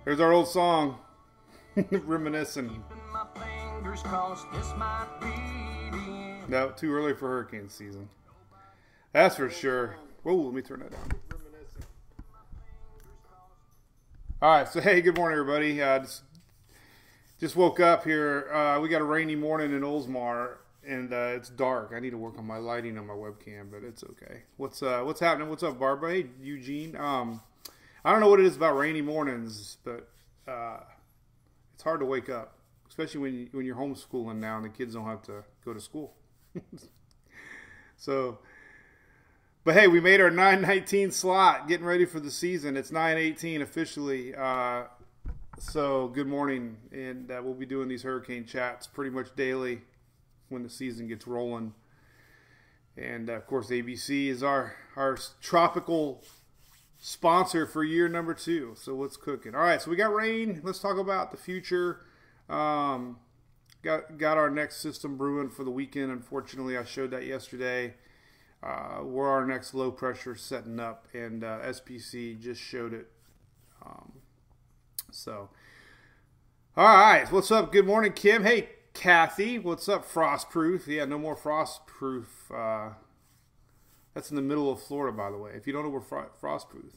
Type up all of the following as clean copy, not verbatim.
There's our old song, reminiscing. No, too early for hurricane season. That's for sure. Whoa, let me turn that down. All right, so hey, good morning, everybody. Just woke up here. We got a rainy morning in Oldsmar, and it's dark. I need to work on my lighting on my webcam, but it's okay. What's happening? What's up, Barbara? Hey, Eugene. I don't know what it is about rainy mornings, but it's hard to wake up, especially when you're homeschooling now and the kids don't have to go to school. So, but hey, we made our 9:19 slot, getting ready for the season. It's 9:18 officially. So good morning, and we'll be doing these hurricane chats pretty much daily when the season gets rolling. And of course, ABC is our tropical sponsor for year number 2. So what's cooking? All right, so we got rain. Let's talk about the future. Got our next system brewing for the weekend. Unfortunately, I showed that yesterday. Where our next low pressure is setting up, and SPC just showed it. So, all right, what's up? Good morning, Kim. Hey, Kathy, what's up? Frostproof. Yeah, no more Frostproof. That's in the middle of Florida, by the way. If you don't know where Frostproof,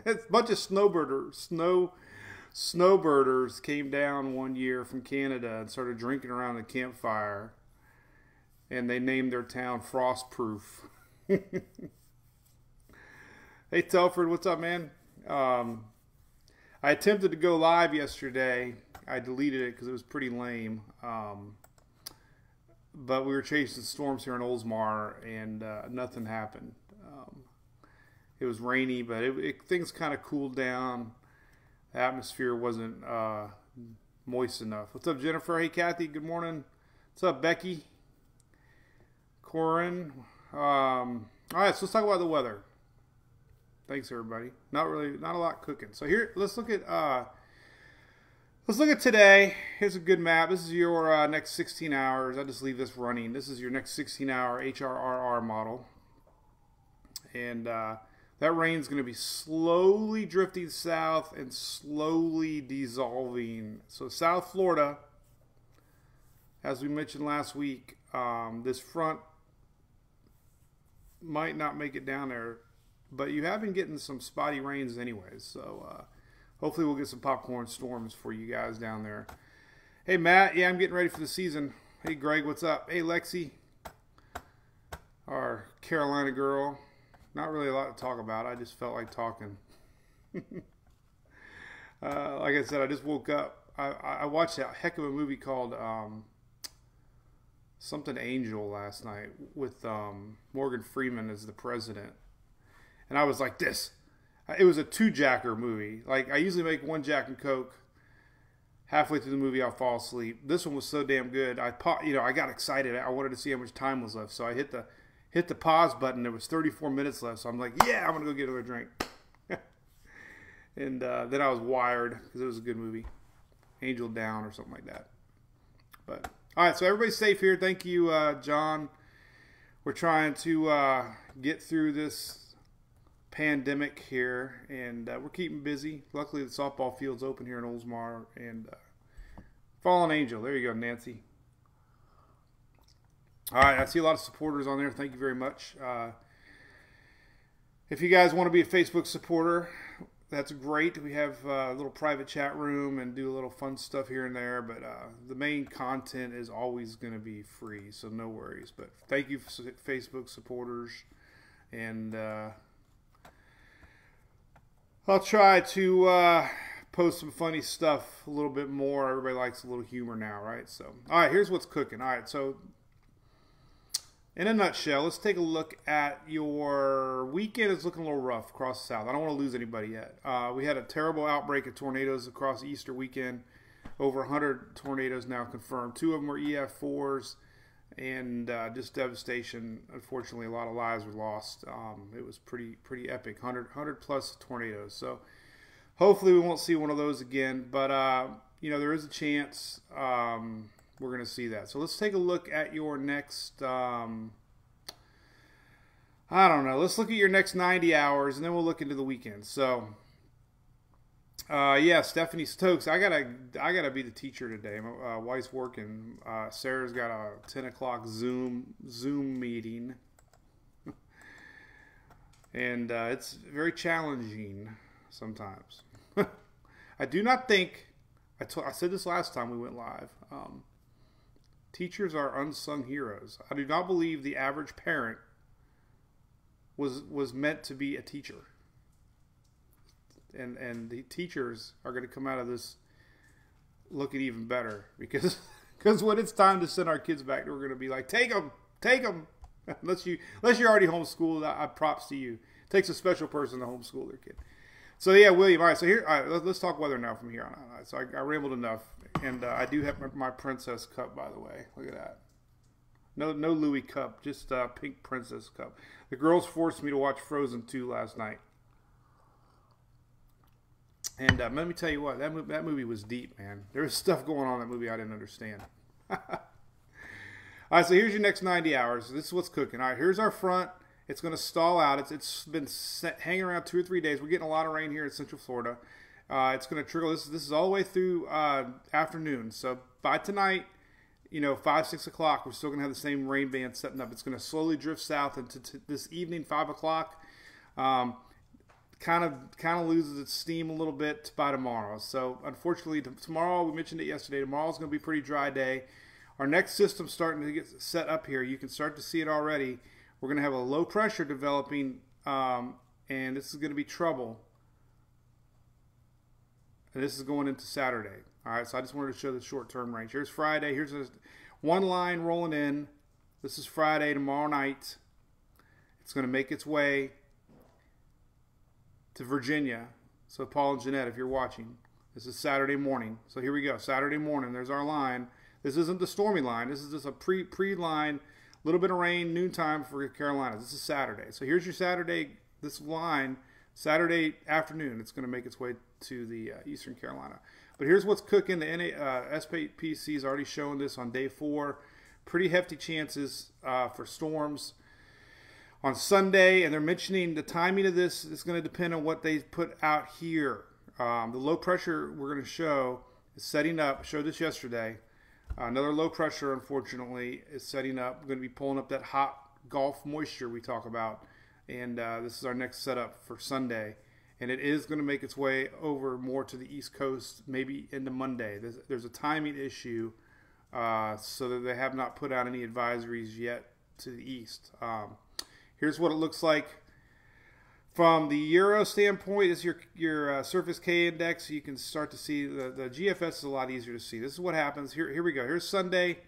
it's a bunch of snowbirders came down one year from Canada and started drinking around the campfire, and they named their town Frostproof. Hey, Telford, what's up, man? I attempted to go live yesterday. I deleted it because it was pretty lame. But we were chasing storms here in Oldsmar, and nothing happened. It was rainy, but things kind of cooled down. The atmosphere wasn't moist enough. What's up, Jennifer? Hey, Kathy, good morning. What's up, Becky? Corin. All right, so let's talk about the weather. Thanks, everybody. Not a lot cooking. So here, let's look at today. Here's a good map. This is your next 16 hours. I just leave this running. This is your next 16-hour HRRR model, and that rain's going to be slowly drifting south and slowly dissolving. So South Florida, as we mentioned last week, this front might not make it down there, but you have been getting some spotty rains anyways. So hopefully we'll get some popcorn storms for you guys down there. Hey, Matt. Yeah, I'm getting ready for the season. Hey, Greg, what's up? Hey, Lexi, our Carolina girl. Not really a lot to talk about. I just felt like talking. Like I said, I just woke up. I watched a heck of a movie called something Angel last night with Morgan Freeman as the president. And I was like this. It was a 2-jacker movie. Like, I usually make 1 Jack and Coke. Halfway through the movie, I'll fall asleep. This one was so damn good. I got excited. I wanted to see how much time was left. So I hit the pause button. There was 34 minutes left. So I'm like, yeah, I'm going to go get another drink. And then I was wired because it was a good movie. Angel Down or something like that. But, all right, so everybody's safe here. Thank you, John. We're trying to get through this pandemic here, and we're keeping busy. Luckily, the softball field's open here in Oldsmar, and Fallen Angel. There you go, Nancy. All right, I see a lot of supporters on there. Thank you very much. If you guys want to be a Facebook supporter, that's great. We have a little private chat room and do a little fun stuff here and there, but the main content is always going to be free, so no worries. But thank you, Facebook supporters, and I'll try to post some funny stuff a little bit more. Everybody likes a little humor now, right? So, all right, here's what's cooking. All right, so in a nutshell, let's take a look at your weekend. It's looking a little rough across the South. I don't want to lose anybody yet. We had a terrible outbreak of tornadoes across Easter weekend. Over 100 tornadoes now confirmed. 2 of them were EF4s, and just devastation. Unfortunately, a lot of lives were lost. It was pretty epic. 100 plus tornadoes. So hopefully we won't see one of those again. But there is a chance we're going to see that. So let's take a look at your next. I don't know. Let's look at your next 90 hours, and then we'll look into the weekend. So Yeah, Stephanie Stokes. I gotta be the teacher today. My wife's working. Sarah's got a 10 o'clock Zoom meeting, and it's very challenging sometimes. I do not think I said this last time we went live. Teachers are unsung heroes. I do not believe the average parent was meant to be a teacher. And the teachers are going to come out of this looking even better because when it's time to send our kids back, we're going to be like, take them. unless you're already homeschooled, I props to you. It takes a special person to homeschool their kid. So yeah, William. All right, so here, all right, let's talk weather now from here on out. So I rambled enough, and I do have my Princess cup, by the way. Look at that. No Louis cup, just pink Princess cup. The girls forced me to watch Frozen 2 last night. And let me tell you what, that movie was deep, man. There was stuff going on in that movie I didn't understand. All right, so here's your next 90 hours. This is what's cooking. All right, here's our front. It's going to stall out. It's been hanging around 2 or 3 days. We're getting a lot of rain here in Central Florida. It's going to trickle. This is all the way through afternoon. So by tonight, 5, 6 o'clock, we're still going to have the same rain band setting up. It's going to slowly drift south into this evening, 5 o'clock. Kind of loses its steam a little bit by tomorrow. So unfortunately, tomorrow, we mentioned it yesterday, tomorrow's going to be a pretty dry day. Our next system's starting to get set up here. You can start to see it already. We're going to have a low pressure developing, and this is going to be trouble. And this is going into Saturday. All right, so I just wanted to show the short-term range. Here's Friday. Here's one line rolling in. This is Friday, tomorrow night. It's going to make its way to Virginia. So Paul and Jeanette, if you're watching, this is Saturday morning. So here we go. Saturday morning, there's our line. This isn't the stormy line. This is just a pre-line. A little bit of rain, noontime for Carolina. This is Saturday. So here's your Saturday, this line, Saturday afternoon. It's going to make its way to the Eastern Carolina. But here's what's cooking. The SPC is already showing this on day 4. Pretty hefty chances for storms on Sunday, and they're mentioning the timing of this is going to depend on what they put out here. The low pressure we're going to show is setting up. I showed this yesterday. Another low pressure, unfortunately, is setting up. We're going to be pulling up that hot Gulf moisture we talk about, and this is our next setup for Sunday. And it is going to make its way over more to the East Coast, maybe into Monday. There's a timing issue, so that they have not put out any advisories yet to the east. Here's what it looks like from the Euro standpoint. This is your surface K index. You can start to see the GFS is a lot easier to see. This is what happens. Here we go. Here's Sunday,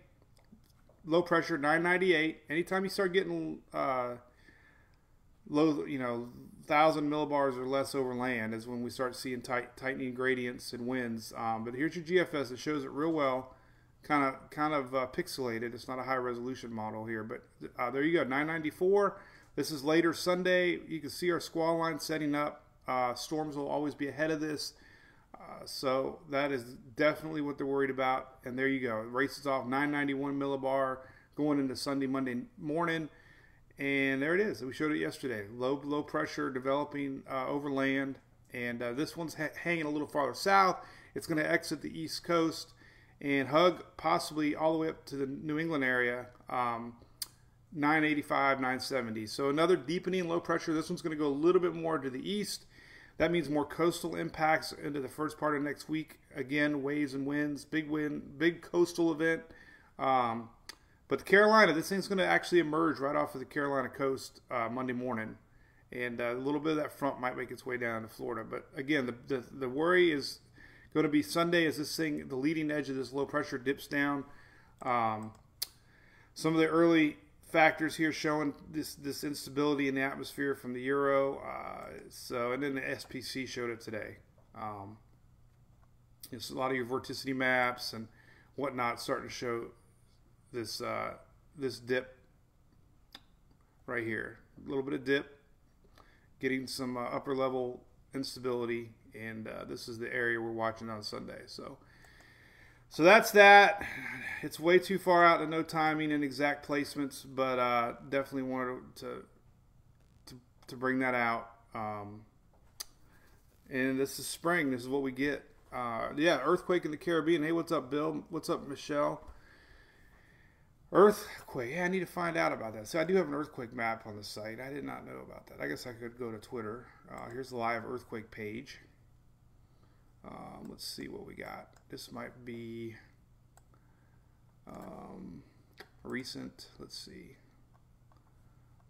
low pressure 998. Anytime you start getting low, 1,000 millibars or less over land is when we start seeing tightening gradients and winds. But here's your GFS. It shows it real well. Kind of pixelated. It's not a high resolution model here, but there you go. 994. This is later Sunday. You can see our squall line setting up. Storms will always be ahead of this. So that is definitely what they're worried about. And there you go. It races off 991 millibar going into Sunday, Monday morning. And there it is. We showed it yesterday. Low pressure developing over land. And this one's hanging a little farther south. It's going to exit the East Coast and hug possibly all the way up to the New England area. 985, 970. So another deepening low pressure. This one's going to go a little bit more to the east. That means more coastal impacts into the first part of next week. Again, waves and winds, big coastal event. But the Carolina, this thing's going to actually emerge right off of the Carolina coast Monday morning. And a little bit of that front might make its way down to Florida. But again, the worry is going to be Sunday as this thing, the leading edge of this low pressure dips down. Some of the early factors here showing this instability in the atmosphere from the Euro. And then the SPC showed it today. It's a lot of your vorticity maps and whatnot starting to show this dip right here. A little bit of dip, getting some upper level instability, and this is the area we're watching on Sunday. So that's that. It's way too far out to know timing and exact placements, but definitely wanted to bring that out. And this is spring. This is what we get. Yeah, earthquake in the Caribbean. Hey, what's up, Bill? What's up, Michelle? Earthquake. Yeah, I need to find out about that. So I do have an earthquake map on the site. I did not know about that. I guess I could go to Twitter. Here's the live earthquake page. Let's see what we got. This might be recent. Let's see.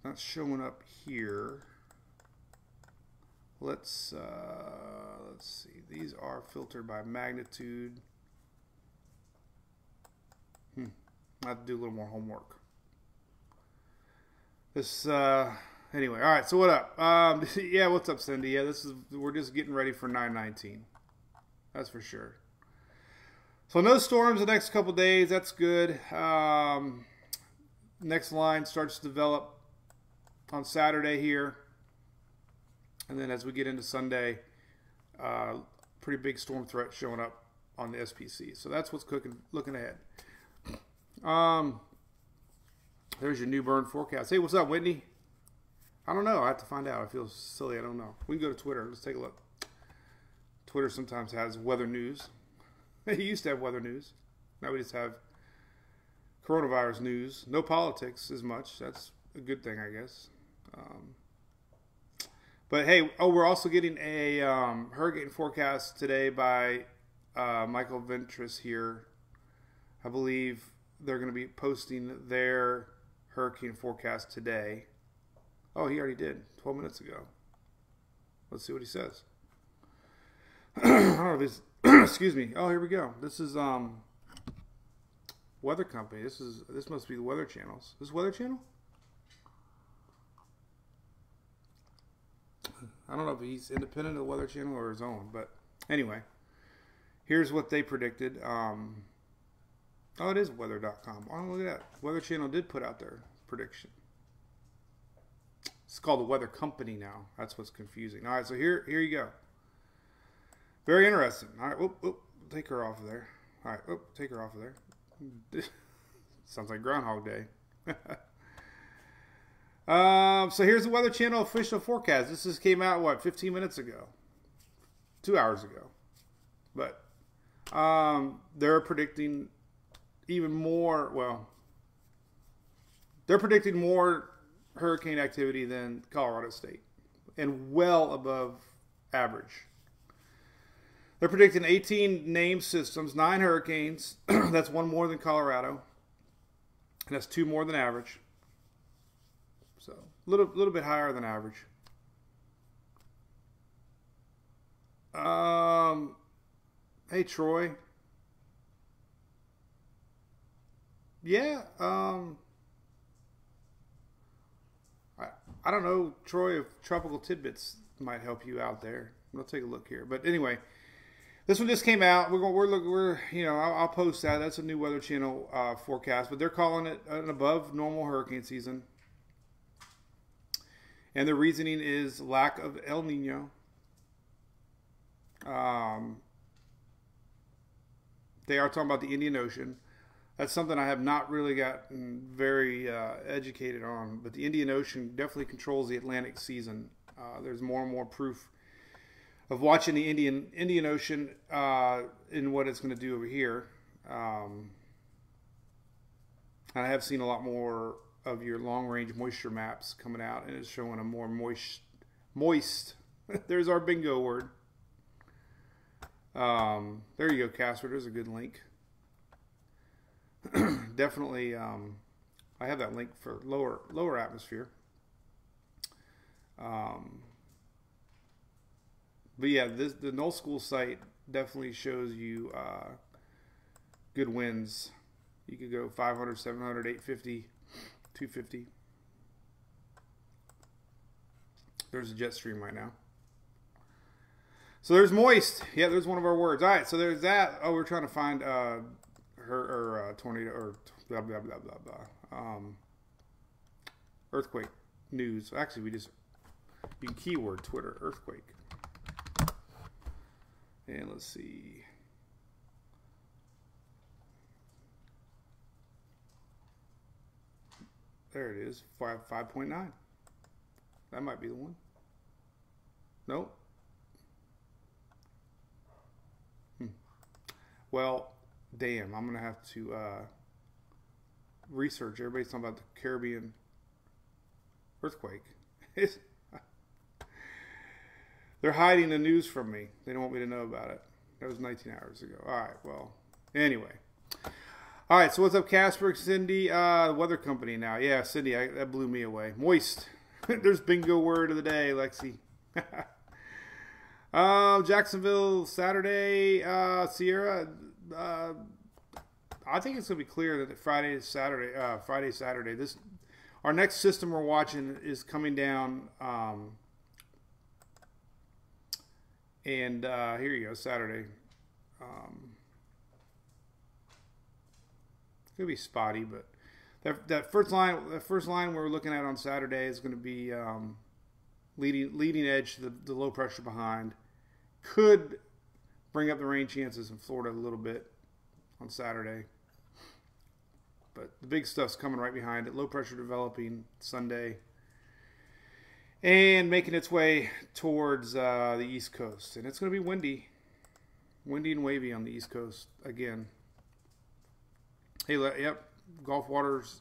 Not showing up here. Let's see. These are filtered by magnitude. I have to do a little more homework. This anyway. All right. So what up? Yeah. What's up, Cindy? Yeah. We're just getting ready for 9/19. That's for sure. So no storms the next couple days. That's good. Next line starts to develop on Saturday here. And then as we get into Sunday, pretty big storm threat showing up on the SPC. So that's what's cooking, looking ahead. There's your New Bern forecast. Hey, what's up, Whitney? I don't know. I have to find out. I feel silly. I don't know. We can go to Twitter. Let's take a look. Twitter sometimes has weather news. It used to have weather news. Now we just have coronavirus news. No politics as much. That's a good thing, I guess. But hey, we're also getting a hurricane forecast today by Michael Ventris here. I believe they're going to be posting their hurricane forecast today. Oh, he already did 12 minutes ago. Let's see what he says. I don't know if he's excuse me. Oh, here we go. This is Weather Company. This must be the Weather Channels. This Weather Channel? I don't know if he's independent of the Weather Channel or his own, but anyway, here's what they predicted. Oh, it is weather.com. Oh, look at that. Weather Channel did put out their prediction. It's called the Weather Company now. That's what's confusing. All right, so here you go. Very interesting. All right, whoop, take her off of there. All right, take her off of there. Sounds like Groundhog Day. So here's the Weather Channel official forecast. This just came out, 15 minutes ago? 2 hours ago. But they're predicting even more, they're predicting more hurricane activity than Colorado State and well above average. They're predicting 18 named systems, 9 hurricanes. That's 1 more than Colorado. And that's 2 more than average. So a little bit higher than average. Hey, Troy. Yeah. I don't know, Troy, if Tropical Tidbits might help you out there. I'll take a look here. But anyway, this one just came out. I'll post that. That's a new Weather Channel forecast, but they're calling it an above normal hurricane season. And the reasoning is lack of El Nino. They are talking about the Indian Ocean. That's something I have not really gotten very educated on. But the Indian Ocean definitely controls the Atlantic season. There's more and more proof of watching the Indian Ocean in what it's going to do over here. I have seen a lot more of your long-range moisture maps coming out, and it's showing a more moist. There's our bingo word. There you go, Casper. There's a good link. Definitely, I have that link for lower atmosphere. But yeah, the Null School site definitely shows you good winds. You could go 500, 700, 850, 250. There's a jet stream right now. So there's moist. Yeah, there's one of our words. All right, so there's that. Oh, we're trying to find tornado or blah blah blah blah blah. Earthquake news. Actually, you can keyword Twitter earthquake. And let's see. There it is. 5.9. That might be the one. Nope. Well, damn, I'm going to have to research. Everybody's talking about the Caribbean earthquake. They're hiding the news from me. They don't want me to know about it. That was 19 hours ago. All right, well, anyway. All right, so what's up, Casper, Cindy? Weather company now. Yeah, Cindy, that blew me away. Moist. There's bingo word of the day, Lexi. Jacksonville, Saturday, Sierra. I think it's going to be clear that Friday, Saturday. Our next system we're watching is coming down. And here you go, Saturday. It's going to be spotty, but that first line we're looking at on Saturday is going to be leading edge to the low pressure behind. Could bring up the rain chances in Florida a little bit on Saturday. But the big stuff's coming right behind it. Low pressure developing Sunday. And making its way towards the East Coast. And it's going to be windy. Windy and wavy on the East Coast again. Hey, yep. Gulf waters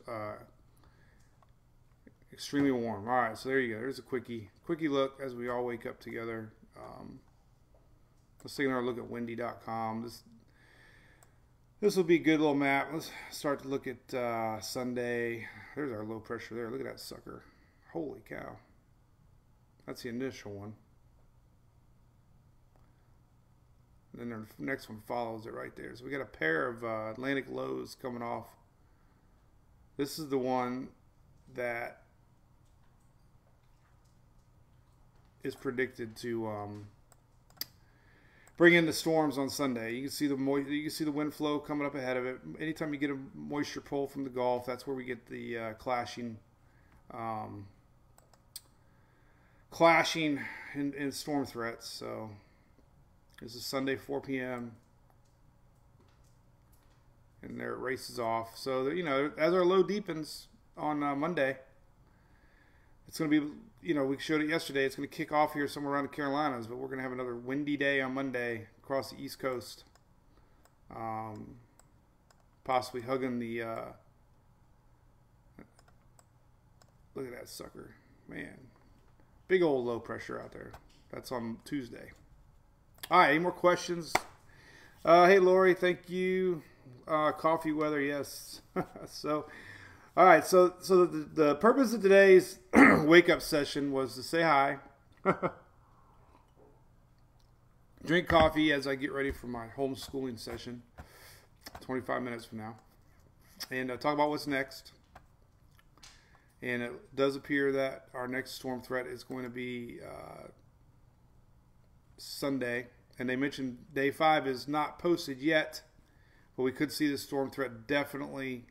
extremely warm. All right, so there you go. There's a quickie look as we all wake up together. Let's take another look at windy.com. This will be a good little map. Let's start to look at Sunday. There's our low pressure there. Look at that sucker. Holy cow. That's the initial one. And then the next one follows it right there. So we got a pair of Atlantic lows coming off. This is the one that is predicted to bring in the storms on Sunday. You can see the wind flow coming up ahead of it. Anytime you get a moisture pull from the Gulf, that's where we get the clashing in storm threats. So this is Sunday 4 p.m. and there it races off. So you know, as our low deepens on Monday, it's going to be, you know, we showed it yesterday. It's going to kick off here somewhere around the Carolinas, but we're going to have another windy day on Monday across the East Coast. Possibly hugging the. Look at that sucker, man! Big old low pressure out there. That's on Tuesday. All right, any more questions? Hey, Lori, thank you. Coffee weather, yes. So, all right. So the purpose of today's wake up session was to say hi, drink coffee as I get ready for my homeschooling session, 25 minutes from now, and talk about what's next. And it does appear that our next storm threat is going to be Sunday. And they mentioned day 5 is not posted yet, but we could see the storm threat definitely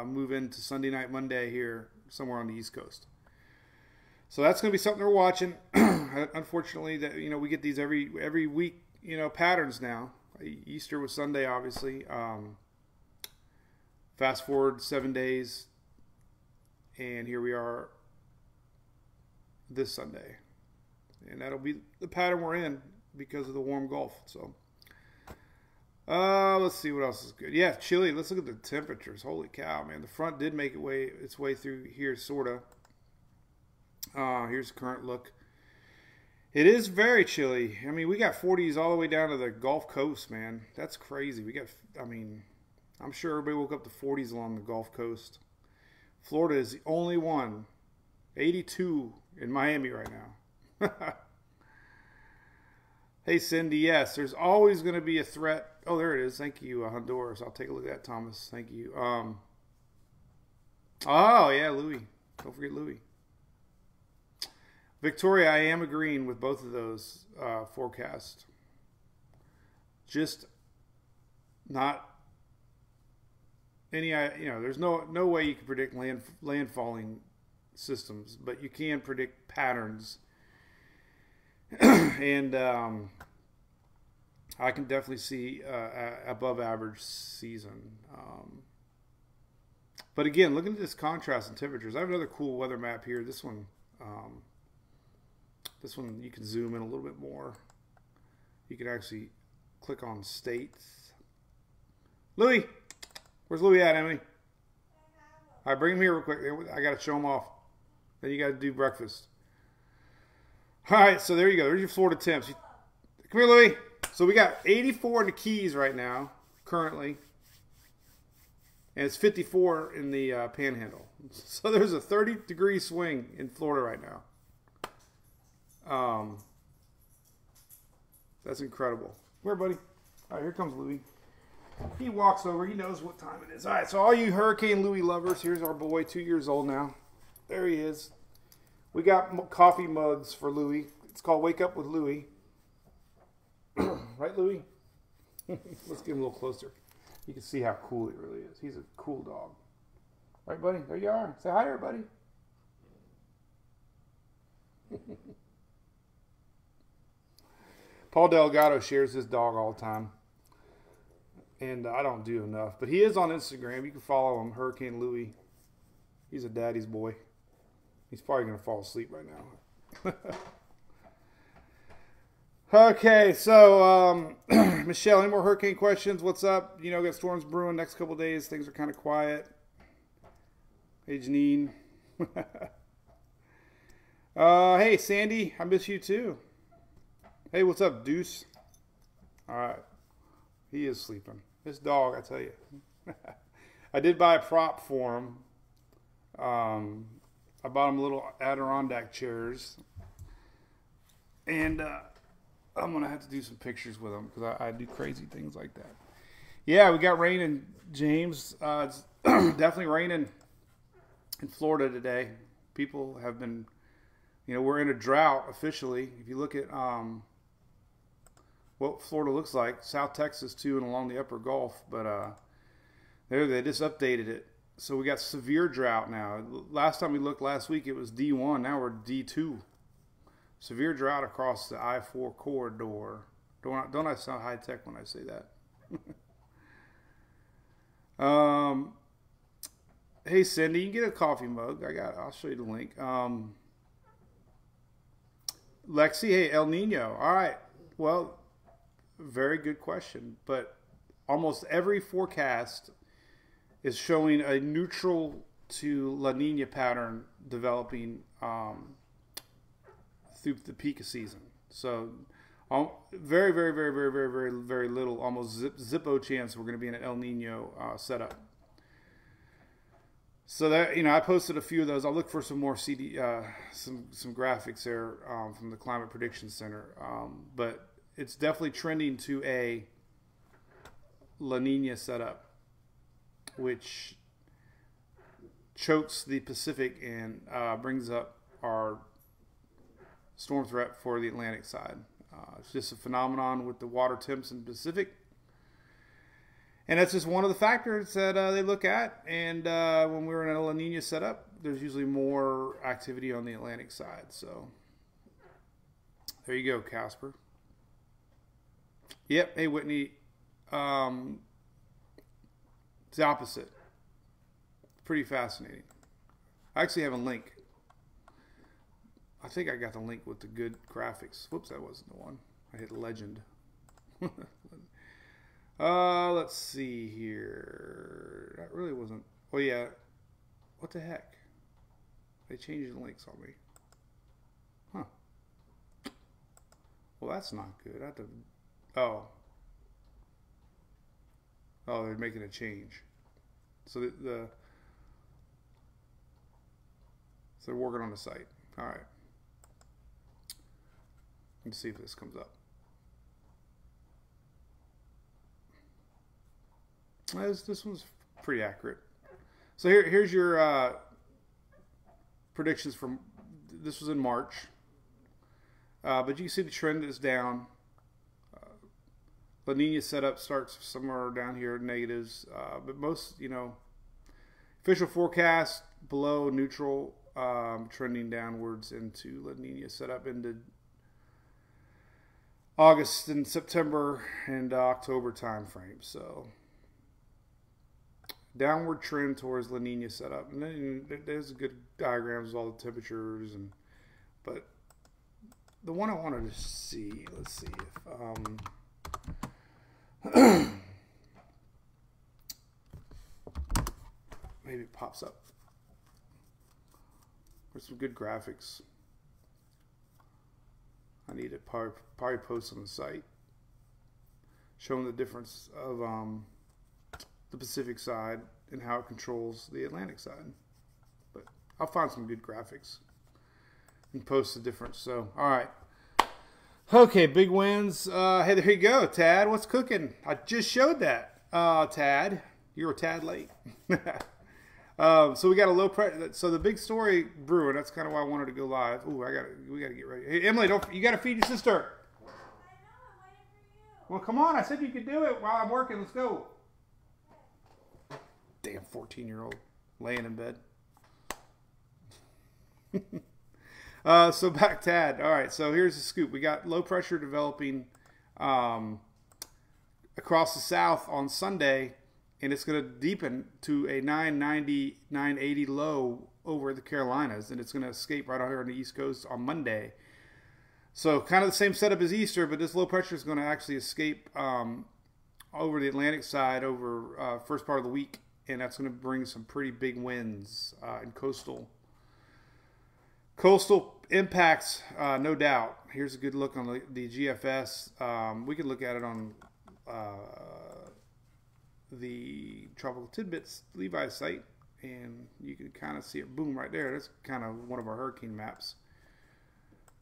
move into Sunday night, Monday here somewhere on the East Coast. So that's going to be something we're watching. Unfortunately, that, you know, we get these every week, you know, patterns now. Easter was Sunday, obviously. Fast forward 7 days. And here we are this Sunday. And that'll be the pattern we're in because of the warm Gulf. So, let's see what else is good. Yeah, chilly. Let's look at the temperatures. Holy cow, man. The front did make its way through here, sort of. Here's the current look. It is very chilly. I mean, we got 40s all the way down to the Gulf Coast, man. That's crazy. I'm sure everybody woke up to 40s along the Gulf Coast. Florida is the only one. 82 in Miami right now. Hey, Cindy. Yes, there's always going to be a threat. Oh, there it is. Thank you, Honduras. I'll take a look at that, Thomas. Thank you. Oh, yeah, Louis. Don't forget Louis. Victoria, I am agreeing with both of those forecasts. Just not any, you know, there's no way you can predict landfalling systems, but you can predict patterns. And I can definitely see above average season. But again, looking at this contrast in temperatures, I have another cool weather map here. This one you can zoom in a little bit more. You can actually click on states. Louis. Where's Louis at, Emily? All right, bring him here real quick. I got to show him off. Then you got to do breakfast. All right, so there you go. There's your Florida temps. Come here, Louis. So we got 84 in the Keys right now, currently. And it's 54 in the Panhandle. So there's a 30-degree swing in Florida right now. That's incredible. Where, buddy? All right, here comes Louis. He walks over. He knows what time it is. All right, so all you Hurricane Louis lovers, here's our boy, 2 years old now. There he is. We got coffee mugs for Louis. It's called Wake Up with Louis. Right, Louis? Let's get him a little closer. You can see how cool he really is. He's a cool dog. All right, buddy? There you are. Say hi, everybody. Paul Delgado shares his dog all the time. And I don't do enough. But he is on Instagram. You can follow him, Hurricane Louis. He's a daddy's boy. He's probably going to fall asleep right now. Okay, so Michelle, any more hurricane questions? What's up? You know, got storms brewing next couple days. Things are kind of quiet. Hey, Janine. Hey, Sandy, I miss you too. Hey, what's up, Deuce? All right, he is sleeping. This dog, I tell you. I did buy a prop for him. I bought him little Adirondack chairs, and I'm going to have to do some pictures with them because I do crazy things like that. Yeah, we got rain in James. It's definitely raining in Florida today. People have been, you know, we're in a drought officially. If you look at what Florida looks like, South Texas too, and along the upper Gulf, but they just updated it. So we got severe drought now. Last time we looked last week, it was D1. Now we're D2. Severe drought across the I-4 corridor. Don't I sound high tech when I say that? Hey Cindy, you can get a coffee mug. I'll show you the link. Lexi, hey, El Nino. All right. Well, very good question. But almost every forecast is showing a neutral to La Nina pattern developing through the peak of season. So very, very, very, very, very, very, very little, almost zippo chance we're going to be in an El Nino setup. So that, you know, I posted a few of those. I'll look for some more some graphics there from the Climate Prediction Center. But it's definitely trending to a La Nina setup, which chokes the Pacific and brings up our storm threat for the Atlantic side. It's just a phenomenon with the water temps in the Pacific. And that's just one of the factors that they look at. And when we're in a La Nina setup, there's usually more activity on the Atlantic side. So there you go, Casper. Yep. Hey, Whitney. It's the opposite. Pretty fascinating. I actually have a link. I think I got the link with the good graphics. Whoops, that wasn't the one. I hit legend. Let's see here. That really wasn't. Oh yeah. What the heck? They changed the links on me. Huh. Well, that's not good. I have to. Oh. Oh, they're making a change. So so they're working on the site. All right. Let's see if this comes up. This one's pretty accurate. So here's your predictions from. This was in March, but you can see the trend is down. La Nina setup starts somewhere down here, negatives, but most, you know, official forecast below neutral, trending downwards into La Nina setup into August and September and October time frame. So downward trend towards La Nina setup, and then there's good diagrams of all the temperatures, but the one I wanted to see, let's see if pops up. There's some good graphics. I need to probably post on the site showing the difference of the Pacific side and how it controls the Atlantic side. But I'll find some good graphics and post the difference. So, all right. Okay, big wins. Hey, there you go, Tad. What's cooking? I just showed that. Tad, you're a tad late. So we got a low pressure. So the big story brewing. That's kind of why I wanted to go live. Ooh, we gotta get ready. Hey, Emily, you gotta feed your sister. I know, I'm waiting for you. Well, come on. I said you could do it while I'm working. Let's go. Damn 14-year-old laying in bed. So back Tad. All right, so here's the scoop. We got low pressure developing across the south on Sunday, and it's going to deepen to a 990, 980 low over the Carolinas, and it's going to escape right out here on the East Coast on Monday. So kind of the same setup as Easter, but this low pressure is going to actually escape over the Atlantic side over first part of the week, and that's going to bring some pretty big winds in coastal impacts, no doubt. Here's a good look on the GFS. We could look at it on the Tropical Tidbits Levi site, and you can kind of see it, boom, right there. That's kind of one of our hurricane maps.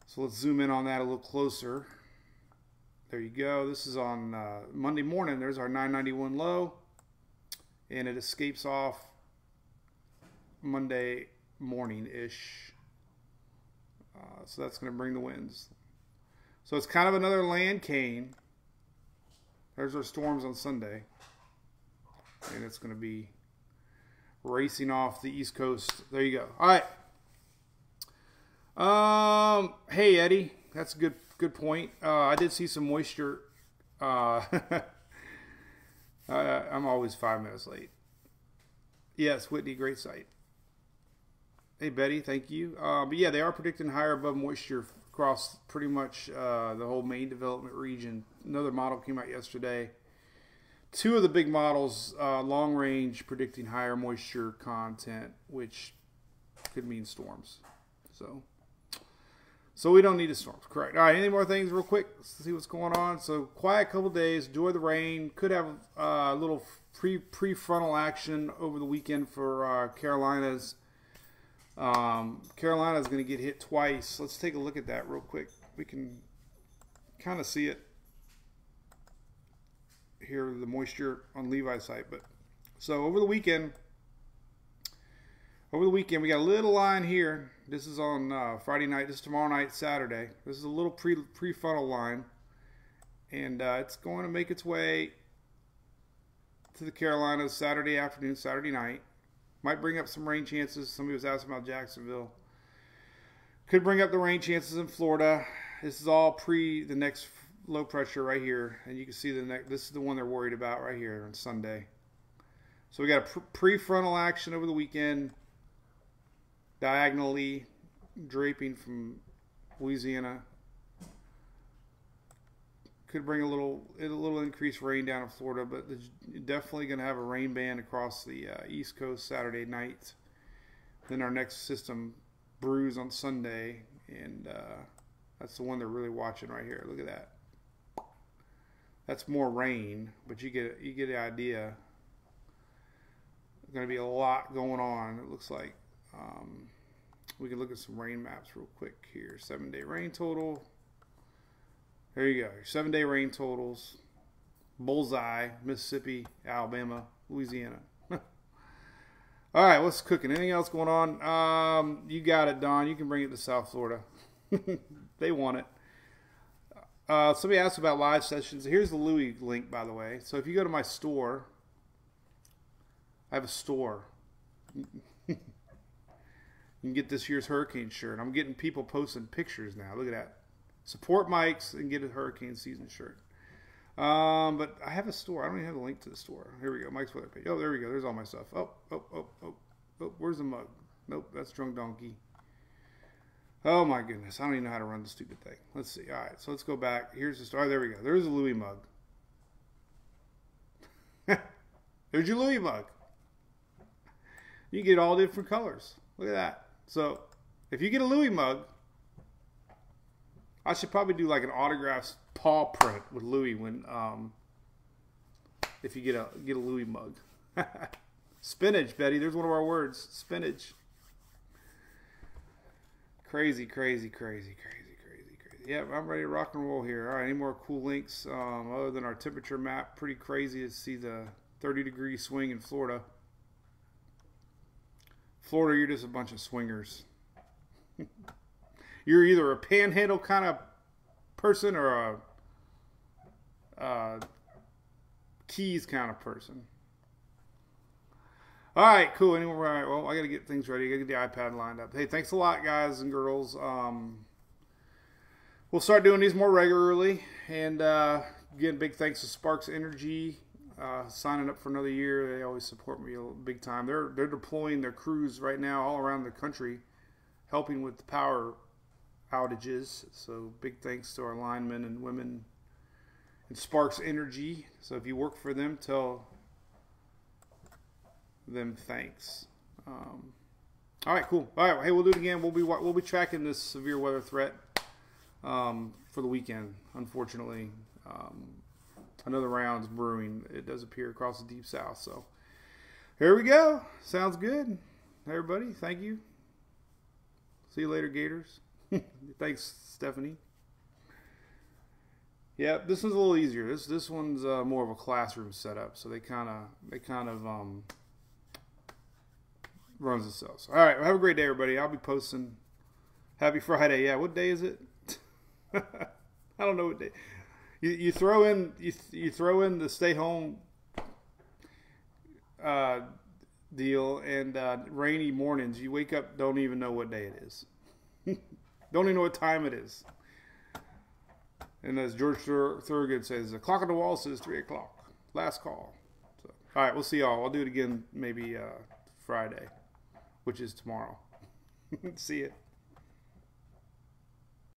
So let's zoom in on that a little closer. There you go. This is on Monday morning. There's our 991 low, and it escapes off Monday morning-ish. So that's going to bring the winds. So it's kind of another land cane. There's our storms on Sunday. And it's going to be racing off the East Coast. There you go. All right. Hey, Eddie. That's a good point. I did see some moisture. I'm always 5 minutes late. Yes, Whitney, great site. Hey, Betty, thank you. But yeah, they are predicting higher above moisture across pretty much the whole main development region. Another model came out yesterday. Two of the big models, long range, predicting higher moisture content, which could mean storms. So we don't need a storm. Correct. All right, any more things real quick? Let's see what's going on. So quiet couple days. Enjoy the rain. Could have a little pre-frontal action over the weekend for Carolinas. Carolina is going to get hit twice. Let's take a look at that real quick. We can kind of see it here, the moisture on Levi's site. But so over the weekend, we got a little line here. This is on Friday night. This is tomorrow night, Saturday. This is a little pre-funnel line, and it's going to make its way to the Carolinas Saturday afternoon, Saturday night. Might bring up some rain chances. Somebody was asking about Jacksonville. Could bring up the rain chances in Florida. This is all pre the next low pressure right here, and you can see the next. This is the one they're worried about right here on Sunday. So we got a pre-frontal action over the weekend, diagonally draping from Louisiana. Could bring a little increased rain down in Florida, but definitely going to have a rain band across the East Coast Saturday night. Then our next system brews on Sunday, and that's the one they're really watching right here. Look at that. That's more rain, but you get the idea. There's going to be a lot going on. It looks like we can look at some rain maps real quick here. 7-day rain total. There you go. 7-day rain totals. Bullseye, Mississippi, Alabama, Louisiana. All right, what's cooking? Anything else going on? You got it, Don. You can bring it to South Florida. They want it. Somebody asked about live sessions. Here's the Louis link, by the way. So if you go to my store, I have a store. You can get this year's hurricane shirt. I'm getting people posting pictures now. Look at that. Support Mike's and get a hurricane season shirt. But I have a store. I don't even have a link to the store. Here we go. Mike's weather page. Oh, there we go. There's all my stuff. Oh. Where's the mug? Nope, that's Drunk Donkey. Oh my goodness. I don't even know how to run the stupid thing. Let's see. All right, so let's go back. Here's the store. Oh, there we go. There's a Louis mug. There's your Louis mug. You get all different colors. Look at that. So if you get a Louis mug, I should probably do like an autographed paw print with Louis when if you get a Louis mug. Spinach, Betty. There's one of our words. Spinach. Crazy, crazy, crazy, crazy, crazy, crazy. Yeah, I'm ready to rock and roll here. All right, any more cool links other than our temperature map? Pretty crazy to see the 30-degree swing in Florida. Florida, you're just a bunch of swingers. You're either a panhandle kind of person or a Keys kind of person. All right, cool. Anyway, all right, well, I got to get things ready. I got to get the iPad lined up. Hey, thanks a lot, guys and girls. We'll start doing these more regularly. And again, big thanks to Sparks Energy signing up for another year. They always support me big time. They're deploying their crews right now all around the country, helping with the power outages. So big thanks to our linemen and women in Sparks Energy. So if you work for them, tell them thanks. All right, cool. All right, hey, we'll do it again. We'll be tracking this severe weather threat for the weekend. Unfortunately, another round's brewing. It does appear across the deep south. So here we go. Sounds good. Everybody, thank you. See you later, Gators. Thanks, Stephanie. Yeah, this one's a little easier. This one's more of a classroom setup, so they kind of runs itself. All right, well, have a great day, everybody. I'll be posting. Happy Friday. Yeah, what day is it? I don't know what day. You throw in the stay home deal and rainy mornings. You wake up, don't even know what day it is. Don't even know what time it is. And as George Thorogood says, the clock on the wall says 3 o'clock. Last call. So, all right, we'll see y'all. I'll do it again maybe Friday, which is tomorrow. See ya.